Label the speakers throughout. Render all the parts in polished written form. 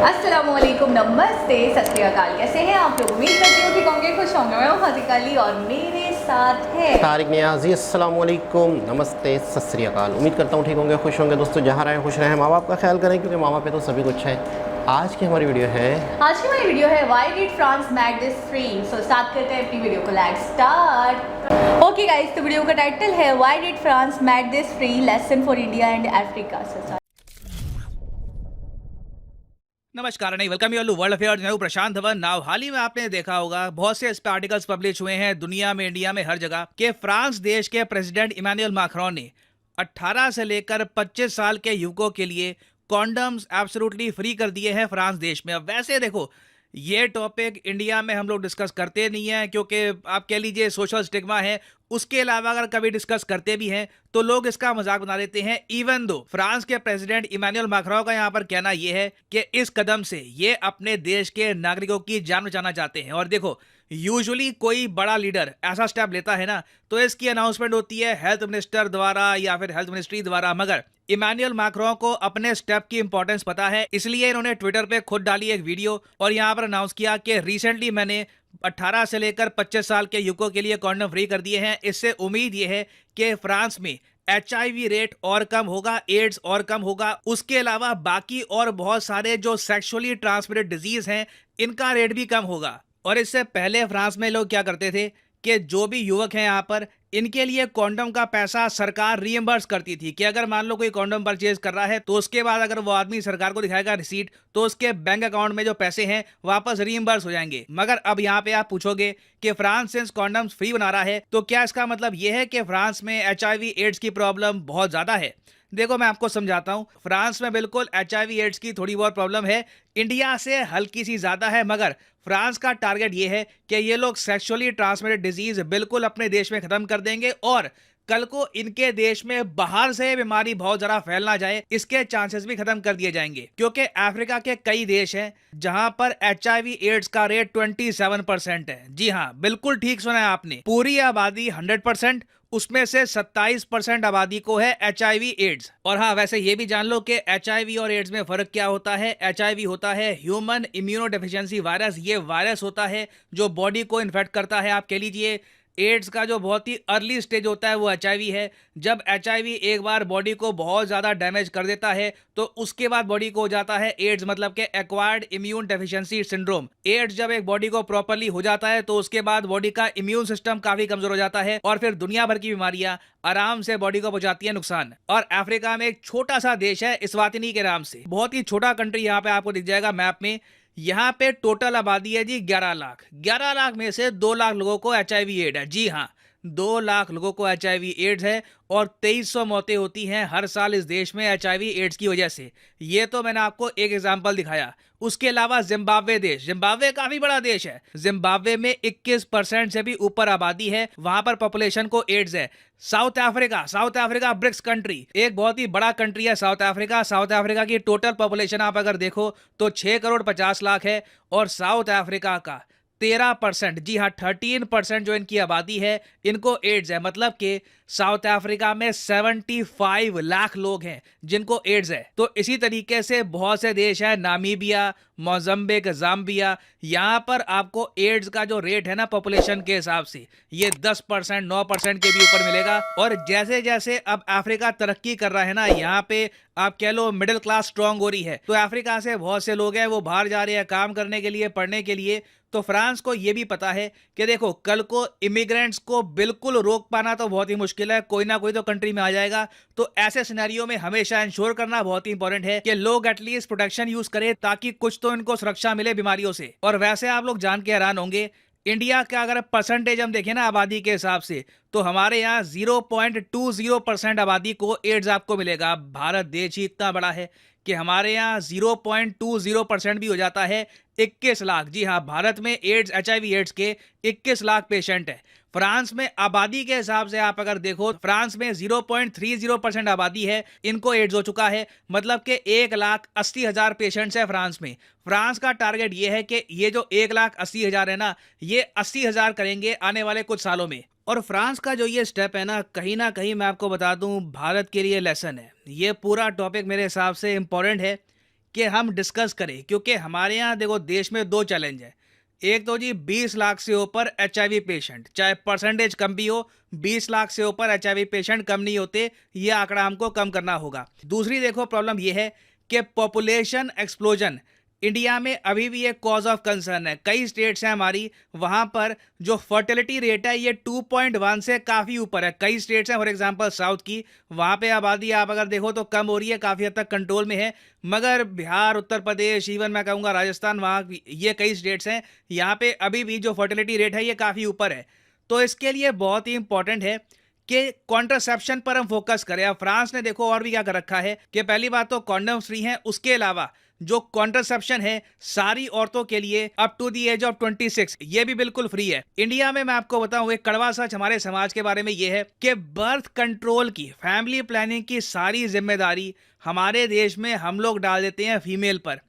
Speaker 1: अस्सलामुअलैकुम, नमस्ते, सत श्री अकाल। कैसे हैं आप लोग? उम्मीद करती हूँ कि होंगे, खुश होंगे। मैं हूँ फातिका अली और मेरे साथ है
Speaker 2: तारिक नियाज़ी। अस्सलामुअलैकुम, नमस्ते, सत श्री अकाल। उम्मीद करता हूँ ठीक होंगे, खुश होंगे। दोस्तों जहाँ रहें खुश रहें, माँ बाप का ख्याल करें क्योंकि माँ बाप पे तो सभी कुछ है। आज की हमारी वीडियो है
Speaker 1: why did France make this free. So start करते हैं अपनी वीडियो को। Let's start. ओके गाइस, तो वीडियो का टाइटल है why did France make this free, lesson for India and Africa.
Speaker 3: नमस्कार नहीं, welcome you all to World Affairs. मैं हूं प्रशांत धवन। नाउ हाल ही में आपने देखा होगा बहुत से इस पे आर्टिकल्स पब्लिश हुए हैं दुनिया में, इंडिया में, हर जगह कि फ्रांस देश के प्रेसिडेंट इमैनुअल मैक्रोन ने 18 से लेकर 25 साल के युवकों के लिए कॉन्डम्स एब्सोल्युटली फ्री कर दिए हैं फ्रांस देश में। अब वैसे देखो, ये टॉपिक इंडिया में हम लोग डिस्कस करते नहीं हैं क्योंकि आप कह लीजिए सोशल स्टिग्मा है। उसके अलावा अगर कभी डिस्कस करते भी हैं तो लोग इसका मजाक बना देते हैं। इवन दो फ्रांस के प्रेसिडेंट इमैनुअल मैक्रोन का यहाँ पर कहना यह है कि इस कदम से ये अपने देश के नागरिकों की जान बचाना चाहते हैं। और देखो, यूजुअली कोई बड़ा लीडर ऐसा स्टेप लेता है ना तो इसकी अनाउंसमेंट होती है हेल्थ मिनिस्टर द्वारा या फिर हेल्थ मिनिस्ट्री द्वारा, मगर इमैनुअल मैक्रोन को अपने स्टेप की इंपॉर्टेंस पता है, इसलिए इन्होंने ट्विटर पे खुद डाली एक वीडियो और यहाँ पर अनाउंस किया कि रिसेंटली मैंने 18 से लेकर 25 साल के युवकों के लिए कॉन्डम फ्री कर दिए हैं। इससे उम्मीद यह है कि फ्रांस में HIV रेट और कम होगा, एड्स और कम होगा, उसके अलावा बाकी और बहुत सारे जो सेक्सुअली ट्रांसमिटेड डिजीज हैं इनका रेट भी कम होगा। और इससे पहले फ्रांस में लोग क्या करते थे कि जो भी युवक हैं यहाँ पर, इनके लिए कॉन्डम का पैसा सरकार रीइंबर्स करती थी कि अगर मान लो कोई कॉन्डम परचेज कर रहा है तो उसके बाद अगर वो आदमी सरकार को दिखाएगा रिसीट तो उसके बैंक अकाउंट में जो पैसे हैं वापस रीइंबर्स हो जाएंगे। मगर अब यहाँ पे आप पूछोगे कि फ्रांस सिंस कॉन्डम्स फ्री बना रहा है तो क्या इसका मतलब ये है कि फ्रांस में HIV एड्स की प्रॉब्लम बहुत ज्यादा है? देखो मैं आपको समझाता हूं। फ्रांस में बिल्कुल HIV एड्स की थोड़ी बहुत प्रॉब्लम है, इंडिया से हल्की सी ज्यादा है, मगर फ्रांस का टारगेट ये है कि ये लोग सेक्सुअली ट्रांसमिटेड डिजीज बिल्कुल अपने देश में खत्म कर देंगे और कल को इनके देश में बाहर से बीमारी बहुत ज्यादा फैल ना जाए, इसके चांसेस भी खत्म कर दिए जाएंगे। क्योंकि अफ्रीका के कई देश हैं जहां पर HIV एड्स का रेट 27% है। जी हाँ, बिल्कुल ठीक सुना है आपने। पूरी आबादी 100%, उसमें से 27% आबादी को है HIV एड्स। और हाँ, वैसे ये भी जान लो कि HIV और एड्स में फर्क क्या होता है। HIV होता है ह्यूमन इम्यूनो डेफिशिएंसी वायरस। ये वायरस होता है जो बॉडी को इन्फेक्ट करता है। आप कह लीजिए एड्स का जो बहुत ही अर्ली स्टेज होता है वो HIV है। जब HIV एक बार बॉडी को बहुत ज़्यादा डैमेज कर देता है तो उसके बाद बॉडी को हो जाता है एड्स, मतलब कि acquired immune deficiency syndrome. AIDS जब एक बॉडी को प्रॉपर्ली हो जाता है तो उसके बाद बॉडी का इम्यून सिस्टम काफी कमजोर हो जाता है और फिर दुनिया भर की बीमारियां आराम से बॉडी को पहुंचाती है नुकसान। और अफ्रीका में एक छोटा सा देश है इस्वातिनी के नाम से, बहुत ही छोटा कंट्री यहाँ पे आपको दिख जाएगा मैप में। यहाँ पे टोटल आबादी है जी 11 लाख। 11 लाख में से 2 लाख लोगों को HIV एड है। जी हाँ, 2 लाख लोगों को HIV एड्स है और 2300 मौतें होती हैं हर साल इस देश में HIV एड्स की वजह से। ये तो मैंने आपको एक एग्जांपल दिखाया। उसके अलावा जिम्बाब्वे देश, जिम्बाब्वे काफी बड़ा देश है। जिम्बाब्वे में 21% से भी ऊपर आबादी है, वहां पर पॉपुलेशन को एड्स है। South Africa, South Africa BRICS country, एक बहुत ही बड़ा कंट्री है साउथ अफ्रीका। साउथ अफ्रीका की टोटल पॉपुलेशन आप अगर देखो तो 6 करोड़ 50 लाख है और साउथ अफ्रीका का 13%, जी हाँ 13% जो इनकी आबादी है इनको एड्स है। मतलब कि साउथ अफ्रीका में 75 लाख लोग हैं जिनको एड्स है। तो इसी तरीके से बहुत से देश हैं, नामीबिया, मोजम्बिक, जाम्बिया, यहाँ पर आपको एड्स का जो रेट है ना पॉपुलेशन के हिसाब से ये 10%, 9% के भी ऊपर मिलेगा। और जैसे जैसे अब अफ्रीका तरक्की कर रहा है ना, यहाँ पे आप कह लो मिडिल क्लास स्ट्रांग हो रही है, तो अफ्रीका से बहुत से लोग हैं वो बाहर जा रहे हैं काम करने के लिए, पढ़ने के लिए। तो फ्रांस को यह भी पता है कि देखो कल को इमिग्रेंट्स को बिल्कुल रोक पाना तो बहुत ही मुश्किल है, कोई ना कोई तो कंट्री में आ जाएगा। तो ऐसे सिनेरियो में हमेशा इंश्योर करना बहुत ही इंपॉर्टेंट है कि लोग एटलीस्ट प्रोटेक्शन यूज करें ताकि कुछ तो इनको सुरक्षा मिले बीमारियों से। और वैसे आप लोग जान के हैरान होंगे, इंडिया का अगर परसेंटेज हम देखें ना आबादी के हिसाब से तो हमारे यहाँ 0.20% आबादी को एड्स आपको मिलेगा। भारत देश ही इतना बड़ा है कि हमारे यहाँ 0.20% भी हो जाता है 21 लाख। जी हाँ, भारत में एड्स HIV एड्स के 21 लाख पेशेंट है। फ्रांस में आबादी के हिसाब से आप अगर देखो, फ्रांस में 0.30% आबादी है, इनको एड्स हो चुका है। मतलब कि 1,80,000 पेशेंट्स है फ्रांस में। फ्रांस का टारगेट ये है कि ये जो 1,80,000 है ना, ये 80,000 करेंगे आने वाले कुछ सालों में। और फ्रांस का जो ये स्टेप है ना कहीं मैं आपको बता दूं भारत के लिए लेसन है। ये पूरा टॉपिक मेरे हिसाब से इंपॉर्टेंट है कि हम डिस्कस करें, क्योंकि हमारे यहाँ देखो देश में 2 चैलेंज है। एक तो जी 20 लाख से ऊपर HIV पेशेंट, चाहे परसेंटेज कम भी हो, 20 लाख से ऊपर HIV पेशेंट कम नहीं होते, ये आंकड़ा हमको कम करना होगा। दूसरी देखो प्रॉब्लम ये है कि पॉपुलेशन एक्सप्लोजन इंडिया में अभी भी एक कॉज ऑफ कंसर्न है। कई स्टेट्स हैं हमारी, वहाँ पर जो फर्टिलिटी रेट है ये 2.1 से काफ़ी ऊपर है। कई स्टेट्स हैं, फॉर एग्जांपल साउथ की, वहाँ पे आबादी आप अगर देखो तो कम हो रही है, काफ़ी हद तक कंट्रोल में है। मगर बिहार, उत्तर प्रदेश, इवन मैं कहूँगा राजस्थान, वहाँ ये कई स्टेट्स हैं, यहाँ पे अभी भी जो फर्टिलिटी रेट है ये काफ़ी ऊपर है। तो इसके लिए बहुत ही इंपॉर्टेंट है कि कॉन्ट्रासेप्शन पर हम फोकस करें। अब फ्रांस ने देखो और भी क्या कर रखा है कि पहली बात तो कॉन्डम फ्री हैं, उसके अलावा जो कॉन्ट्रासेप्शन है सारी औरतों के लिए up to the age of 26 ये भी बिल्कुल फ्री है। इंडिया में मैं आपको बताऊं एक कड़वा सच हमारे समाज के बारे में ये है कि बर्थ कंट्रोल की, फैमिली प्लानिंग की सारी जिम्मेदारी हमारे देश में हम लोग डाल देते हैं फीमेल पर।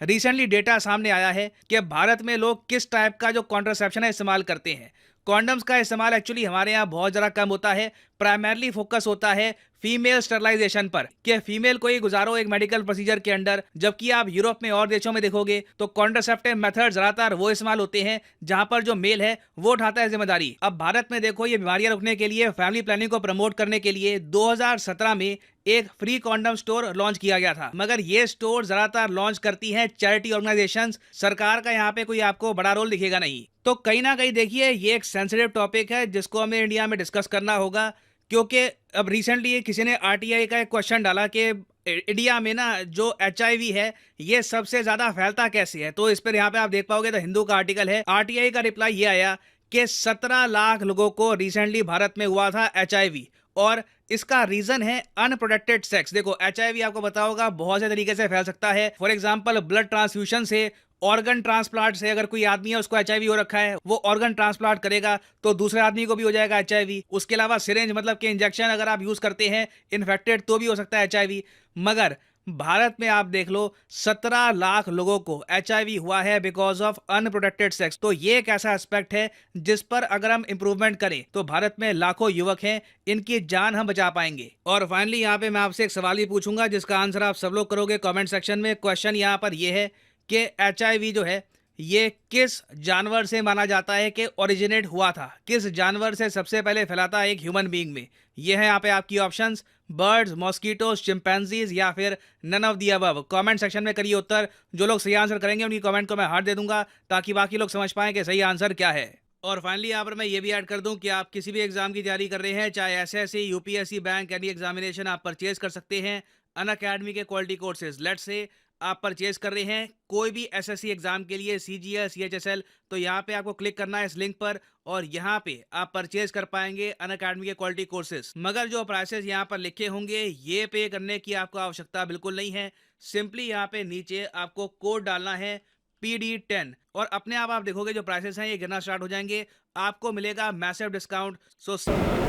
Speaker 3: रिसेंटली डेटा सामने आया है कि भारत में लोग किस टाइप का जो कॉन्ट्रासेप्शन है इस्तेमाल करते हैं। कॉन्डम्स का इस्तेमाल एक्चुअली हमारे यहाँ बहुत ज़रा कम होता है। प्राइमरली फोकस होता है फीमेल स्टरलाइजेशन पर, कि फीमेल को ही गुजारो एक मेडिकल प्रोसीजर के अंडर। जबकि आप यूरोप में और देशों में देखोगे तो कॉन्ट्रासेप्टिव मेथड ज़्यादातर वो इस्तेमाल होते हैं जहां पर जो मेल है वो उठाता है जिम्मेदारी। अब भारत में देखो ये बीमारियां रोकने के लिए, फैमिली प्लानिंग को प्रमोट करने के लिए 2017 में एक फ्री कॉन्डम स्टोर लॉन्च किया गया था। मगर ये स्टोर ज्यादातर लॉन्च करती हैं चैरिटी ऑर्गेनाइजेशंस। सरकार का यहाँ पे कोई आपको बड़ा रोल दिखेगा नहीं। तो कहीं ना कहीं देखिए ये एक सेंसिटिव टॉपिक है जिसको हमें इंडिया में डिस्कस करना होगा, क्योंकि अब रिसेंटली किसी ने RTI का एक क्वेश्चन डाला कि इंडिया में ना जो HIV है ये सबसे ज्यादा फैलता कैसे है। तो इस पर यहाँ पे आप देख पाओगे तो हिंदू का आर्टिकल है, RTI का रिप्लाई ये आया कि 17 लाख लोगों को रिसेंटली भारत में हुआ था HIV, और इसका रीजन है अनप्रोटेक्टेड सेक्स। देखो HIV आपको पता होगा बहुत से तरीके से फैल सकता है। फॉर एग्जांपल ब्लड ट्रांसफ्यूजन से, ऑर्गन ट्रांसप्लांट से। अगर कोई आदमी है उसको HIV हो रखा है, वो ऑर्गन ट्रांसप्लांट करेगा तो दूसरे आदमी को भी हो जाएगा HIV। उसके अलावा सिरिंज मतलब कि इंजेक्शन अगर आप यूज करते हैं इन्फेक्टेड तो भी हो सकता है HIV। मगर भारत में आप देख लो 17 लाख लोगों को HIV हुआ है बिकॉज ऑफ अनप्रोटेक्टेड सेक्स। तो ये एक ऐसा एस्पेक्ट है जिस पर अगर हम इंप्रूवमेंट करें तो भारत में लाखों युवक हैं, इनकी जान हम बचा पाएंगे। और फाइनली यहाँ पे मैं आपसे एक सवाल ही पूछूंगा जिसका आंसर आप सब लोग करोगे कमेंट सेक्शन में। क्वेश्चन यहाँ पर यह है कि HIV जो है ये किस जानवर से माना जाता है कि ओरिजिनेट हुआ था, किस जानवर से सबसे पहले फैला था एक ह्यूमन बीइंग में। ये है यहाँ पे आपकी ऑप्शंस, बर्ड्स, मॉस्किटोज, चिंपैंजीज या फिर none of the above. Comment section में करिए उत्तर। जो लोग सही आंसर करेंगे उनकी कमेंट को मैं हार्ट दे दूंगा ताकि बाकी लोग समझ पाएं कि सही आंसर क्या है। और फाइनली यहाँ पर मैं ये भी ऐड कर दूं कि आप किसी भी एग्जाम की तैयारी कर रहे हैं, चाहे SSC, UPSC, bank, any examination, आप परचेज कर सकते हैं अनअकैडमी के क्वालिटी कोर्सेज। लेट्स से आप परचेज कर रहे हैं कोई भी SSC एग्जाम के लिए, CGL, CHSL, तो यहाँ पे आपको क्लिक करना है इस लिंक पर और यहाँ पे आप परचेज कर पाएंगे अनअकैडमी के क्वालिटी कोर्सेज। मगर जो प्राइसेस यहाँ पर लिखे होंगे ये पे करने की आपको आवश्यकता बिल्कुल नहीं है। सिंपली यहाँ पे नीचे आपको कोड डालना है PD10 और अपने आप देखोगे जो प्राइसेस हैं ये गिरना स्टार्ट हो जाएंगे, आपको मिलेगा मैसिव डिस्काउंट।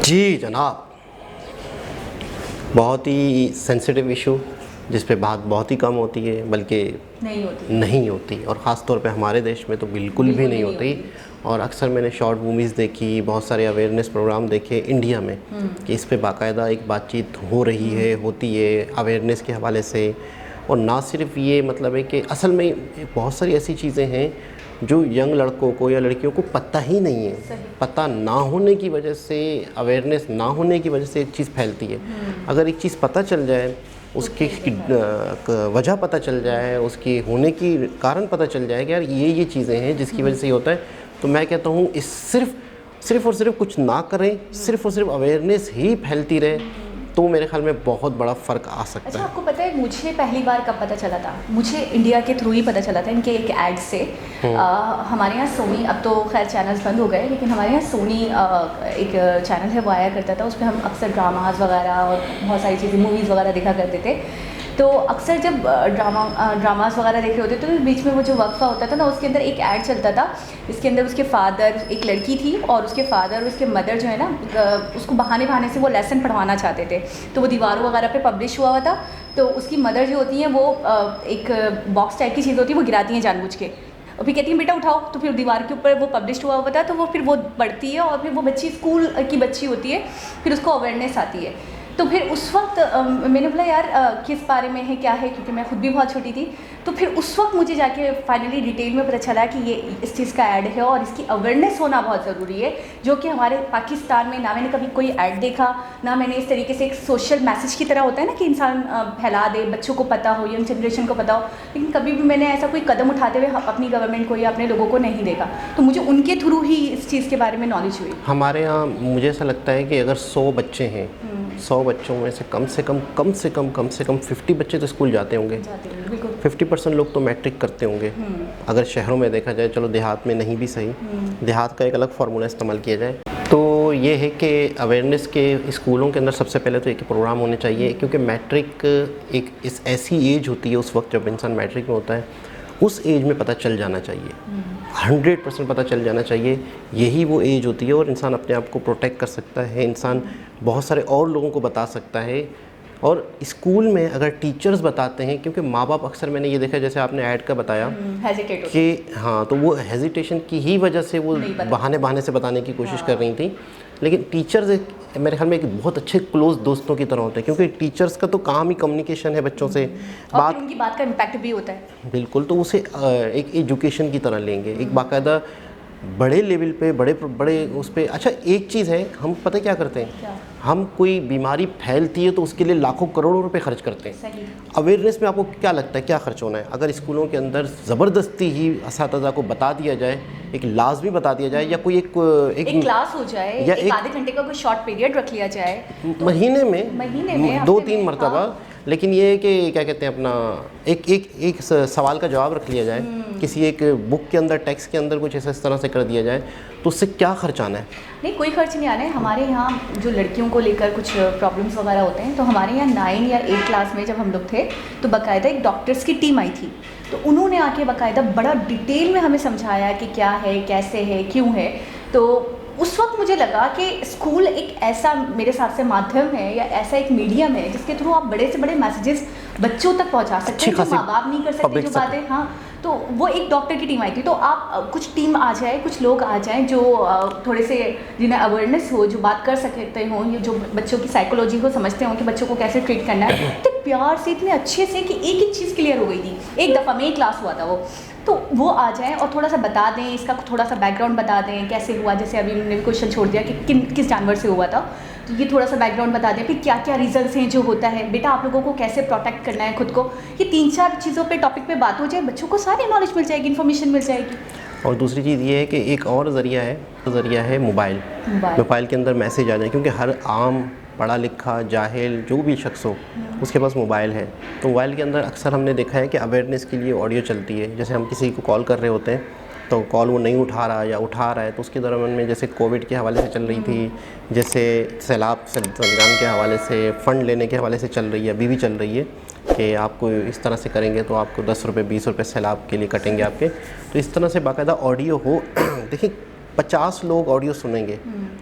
Speaker 2: जी जनाब, बहुत ही सेंसिटिव इशू जिस पे बात बहुत ही कम होती है, बल्कि नहीं होती और ख़ास तौर पे हमारे देश में तो बिल्कुल भी नहीं होती। और अक्सर मैंने शॉर्ट मूवीज़ देखी, बहुत सारे अवेयरनेस प्रोग्राम देखे इंडिया में कि इस पे बाकायदा एक बातचीत हो रही है, होती है अवेयरनेस के हवाले से। और ना सिर्फ ये मतलब है कि असल में बहुत सारी ऐसी चीज़ें हैं जो यंग लड़कों को या लड़कियों को पता ही नहीं है। पता ना होने की वजह से, अवेयरनेस ना होने की वजह से एक चीज़ फैलती है। अगर एक चीज़ पता चल जाए, उसकी वजह पता चल जाए, उसकी होने की कारण पता चल जाए कि यार ये चीज़ें हैं जिसकी वजह से ये होता है, तो मैं कहता हूँ इस सिर्फ और सिर्फ कुछ ना करें, सिर्फ और सिर्फ अवेयरनेस ही फैलती रहे तो मेरे ख्याल में बहुत बड़ा फ़र्क आ सकता है।
Speaker 1: अच्छा, आपको पता है मुझे पहली बार कब पता चला था? मुझे इंडिया के थ्रू ही पता चला था, इनके एक ऐड से। हमारे यहाँ सोनी, अब तो खैर चैनल्स बंद हो गए, लेकिन हमारे यहाँ सोनी एक चैनल है वो आया करता था। उस पर हम अक्सर ड्रामाज वगैरह और बहुत सारी चीज़ें, मूवीज़ वगैरह देखा करते थे। तो अक्सर जब ड्रामास वगैरह देखे होते तो बीच में वो जो वक्फा होता था ना, उसके अंदर एक ऐड चलता था। इसके अंदर उसके फादर, एक लड़की थी और उसके फादर और उसके मदर जो है ना, उसको बहाने से वो लेसन पढ़वाना चाहते थे। तो वो दीवारों वगैरह पे पब्लिश हुआ था। तो उसकी मदर जो होती हैं वो एक बॉक्स टाइप की चीज़ होती है, वो गिराती हैं जानबूझ के और फिर कहती हैं बेटा उठाओ। तो फिर दीवार के ऊपर वो पब्लिश हुआ था, तो वो फिर वो पढ़ती है और फिर वो बच्ची स्कूल की बच्ची होती है, फिर उसको अवेयरनेस आती है। तो फिर उस वक्त मैंने बोला यार किस बारे में है, क्या है, क्योंकि मैं खुद भी बहुत छोटी थी। तो फिर उस वक्त मुझे जाके फाइनली डिटेल में पता चला कि ये इस चीज़ का ऐड है और इसकी अवेयरनेस होना बहुत ज़रूरी है, जो कि हमारे पाकिस्तान में ना मैंने कभी कोई ऐड देखा, ना मैंने इस तरीके से एक सोशल मैसेज की तरह होता है ना कि इंसान फैला दे, बच्चों को पता हो, यंग जनरेशन को पता हो, लेकिन कभी भी मैंने ऐसा कोई कदम उठाते हुए अपनी गवर्नमेंट को या अपने लोगों को नहीं देखा। तो मुझे उनके थ्रू ही इस चीज़ के बारे में नॉलेज हुई।
Speaker 2: हमारे यहाँ मुझे ऐसा लगता है कि अगर 100 बच्चे हैं, 100 बच्चों में से कम से कम 50 बच्चे तो स्कूल जाते होंगे। 50% लोग तो मैट्रिक करते होंगे। अगर शहरों में देखा जाए, चलो देहात में नहीं भी सही, देहात का एक अलग फार्मूला इस्तेमाल किया जाए तो ये है कि अवेयरनेस के स्कूलों के अंदर सबसे पहले तो एक प्रोग्राम होने चाहिए, क्योंकि मैट्रिक एक इस ऐसी एज होती है, उस वक्त जब इंसान मैट्रिक में होता है, उस एज में पता चल जाना चाहिए, 100% पता चल जाना चाहिए। यही वो एज होती है और इंसान अपने आप को प्रोटेक्ट कर सकता है, इंसान बहुत सारे और लोगों को बता सकता है। और स्कूल में अगर टीचर्स बताते हैं, क्योंकि माँ बाप अक्सर मैंने ये देखा, जैसे आपने ऐड का बताया कि हाँ, तो वो हेजिटेशन की ही वजह से वो बहाने से बताने की कोशिश कर रही थी। लेकिन टीचर्स मेरे ख्याल में एक बहुत अच्छे क्लोज दोस्तों की तरह होते हैं, क्योंकि टीचर्स का तो काम ही कम्युनिकेशन है बच्चों से,
Speaker 1: और उनकी बात का इम्पैक्ट भी होता है। बिल्कुल,
Speaker 2: तो उसे एक एजुकेशन की तरह लेंगे, एक बाकायदा बड़े लेवल पे, बड़े उस पर। अच्छा, एक चीज़ है, हम पता क्या करते हैं,
Speaker 1: क्या?
Speaker 2: हम कोई बीमारी फैलती है तो उसके लिए लाखों करोड़ों रुपए खर्च करते हैं।
Speaker 1: सही।
Speaker 2: अवेयरनेस में आपको क्या लगता है क्या खर्च होना है? अगर स्कूलों के अंदर ज़बरदस्ती ही असातिज़ा को बता दिया जाए, एक लाजमी बता दिया जाए, या कोई एक
Speaker 1: क्लास हो जाए, या एक आधे घंटे का कोई शॉर्ट पीरियड रख लिया जाए
Speaker 2: महीने में 2-3 मरतबा।
Speaker 1: हाँ।
Speaker 2: लेकिन ये है कि क्या कहते हैं, अपना एक सवाल का जवाब रख लिया जाए, किसी एक बुक के अंदर, टेक्स्ट के अंदर कुछ इस तरह से कर दिया जाए, तो उससे क्या खर्च आना है?
Speaker 1: नहीं, कोई खर्च नहीं आना है। हमारे यहाँ जो लड़कियों को लेकर कुछ प्रॉब्लम्स वगैरह होते हैं, तो हमारे यहाँ 9 या 8 क्लास में जब हम लोग थे तो बाकायदा एक डॉक्टर्स की टीम आई थी, तो उन्होंने आके बाकायदा बड़ा डिटेल में हमें समझाया कि क्या है, कैसे है, क्यों है। तो उस वक्त मुझे लगा कि स्कूल एक ऐसा मेरे हिसाब से माध्यम है, या ऐसा एक मीडियम है जिसके थ्रू आप बड़े से बड़े मैसेजेस बच्चों तक पहुंचा सकते हैं, जो माँ बाप नहीं कर सकते जो बातें। हाँ, तो वो एक डॉक्टर की टीम आई थी, तो आप कुछ टीम आ जाए, कुछ लोग आ जाएं जो थोड़े से, जिन्हें अवेयरनेस हो, जो बात कर सकते हों, या जो बच्चों की साइकोलॉजी को समझते हों कि बच्चों को कैसे ट्रीट करना है, तो प्यार से, इतने अच्छे से कि एक एक चीज़ क्लियर हो गई थी। एक दफ़ा में एक क्लास हुआ था तो वो आ जाएं और थोड़ा सा बता दें, इसका थोड़ा सा बैकग्राउंड बता दें, कैसे हुआ। जैसे अभी उन्होंने भी क्वेश्चन छोड़ दिया कि किस जानवर से हुआ था, तो ये थोड़ा सा बैकग्राउंड बता दें, फिर क्या क्या रीजंस हैं जो होता है, बेटा आप लोगों को कैसे प्रोटेक्ट करना है खुद को। ये 3-4 चीज़ों पे टॉपिक पे बात हो जाए, बच्चों को सारी नॉलेज मिल जाएगी, इन्फॉर्मेशन मिल जाएगी।
Speaker 2: और दूसरी चीज़ ये है कि एक और ज़रिया है मोबाइल के अंदर मैसेज आ जाए, क्योंकि हर आम पढ़ा लिखा जाहिल जो भी शख्स हो उसके पास मोबाइल है। तो मोबाइल के अंदर अक्सर हमने देखा है कि अवेयरनेस के लिए ऑडियो चलती है। जैसे हम किसी को कॉल कर रहे होते हैं तो कॉल वो नहीं उठा रहा या उठा रहा है, तो उसके दौरान में जैसे कोविड के हवाले से चल रही थी, जैसे सैलाब सलगान के हवाले से, फ़ंड लेने के हवाले से चल रही है, अभी भी चल रही है कि आपको इस तरह से करेंगे तो आपको 10 रुपये 20 रुपये सैलाब के लिए कटेंगे आपके। तो इस तरह से बाकायदा ऑडियो हो। देखिए 50 लोग ऑडियो सुनेंगे,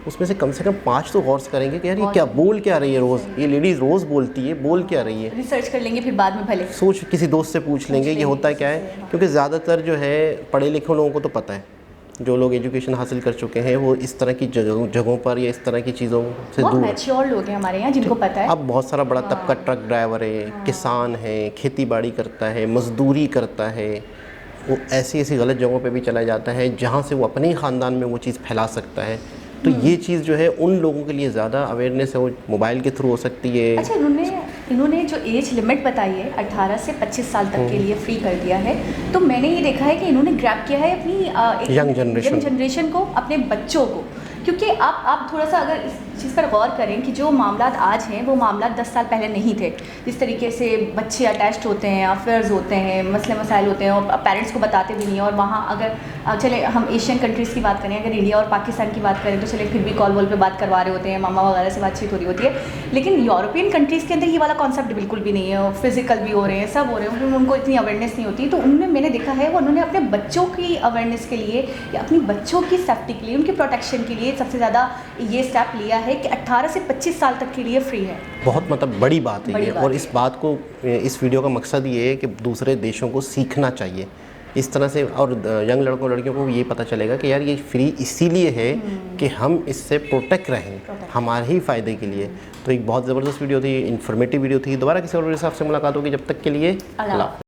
Speaker 2: उसमें से कम 5 तो गौर से करेंगे कि यार ये क्या बोल क्या रही है, रोज़ ये लेडीज़ रोज़ बोलती है, बोल क्या रही है,
Speaker 1: रिसर्च कर लेंगे, फिर बाद में भले
Speaker 2: सोच किसी दोस्त से पूछ लेंगे ये होता क्या है। क्योंकि ज़्यादातर जो है पढ़े लिखे लोगों को तो पता है, जो लोग एजुकेशन हासिल कर चुके हैं वो इस तरह की जगहों पर या इस तरह की चीज़ों से दूर,
Speaker 1: मैच्योर लोग हैं हमारे यहाँ जिनको पता है।
Speaker 2: अब बहुत सारा बड़ा तबका ट्रक ड्राइवर है, किसान है, खेती बाड़ी करता है, मजदूरी करता है, वो ऐसी गलत जगहों पे भी चला जाता है जहाँ से वो अपने ही ख़ानदान में वो चीज़ फैला सकता है। तो ये चीज़ जो है उन लोगों के लिए ज़्यादा अवेयरनेस है, वो मोबाइल के थ्रू हो सकती है।
Speaker 1: अच्छा, इन्होंने जो एज लिमिट बताई है 18 से 25 साल तक के लिए फ्री कर दिया है, तो मैंने ये देखा है कि इन्होंने ग्रैब किया है अपनी
Speaker 2: यंग
Speaker 1: जनरेशन को, अपने बच्चों को। क्योंकि आप थोड़ा सा अगर इस चीज़ पर गौर करें कि जो मामला आज हैं वो मामला 10 साल पहले नहीं थे। जिस तरीके से बच्चे अटैच्ड होते हैं, अफेयर्स होते हैं, मसले मसाइल होते हैं और पेरेंट्स को बताते भी नहीं हैं। और वहाँ अगर चले हम एशियन कंट्रीज़ की बात करें, अगर इंडिया और पाकिस्तान की बात करें तो चले फिर भी कॉल वॉल पे बात करवा रहे होते हैं, मामा वगैरह से बातचीत हो रही होती है। लेकिन यूरोपियन कंट्रीज़ के अंदर ये वाला कॉन्सेप्ट बिल्कुल भी नहीं है, फिजिकल भी हो रहे हैं, सब हो रहे हैं, उनको इतनी अवेयरनेस नहीं होती। तो उनमें मैंने देखा है उन्होंने अपने बच्चों की अवेयरनेस के लिए या अपनी बच्चों की सेफ्टी के लिए, उनकी प्रोटेक्शन के लिए सबसे ज़्यादा ये स्टेप लिया है कि 18 से 25 साल तक के लिए फ्री है।
Speaker 2: बहुत मतलब बड़ी बात है ये। और इस बात को, इस वीडियो का मकसद ये है कि दूसरे देशों को सीखना चाहिए इस तरह से, और यंग लड़कों लड़कियों को ये पता चलेगा कि यार ये फ्री इसीलिए है कि हम इससे प्रोटेक्ट रहें, हमारे ही फ़ायदे के लिए। तो एक बहुत ज़बरदस्त वीडियो थी, इन्फॉर्मेटिव वीडियो थी। दोबारा किसी और हिसाब से मुलाकात होगी, जब तक के लिए अल्लाह।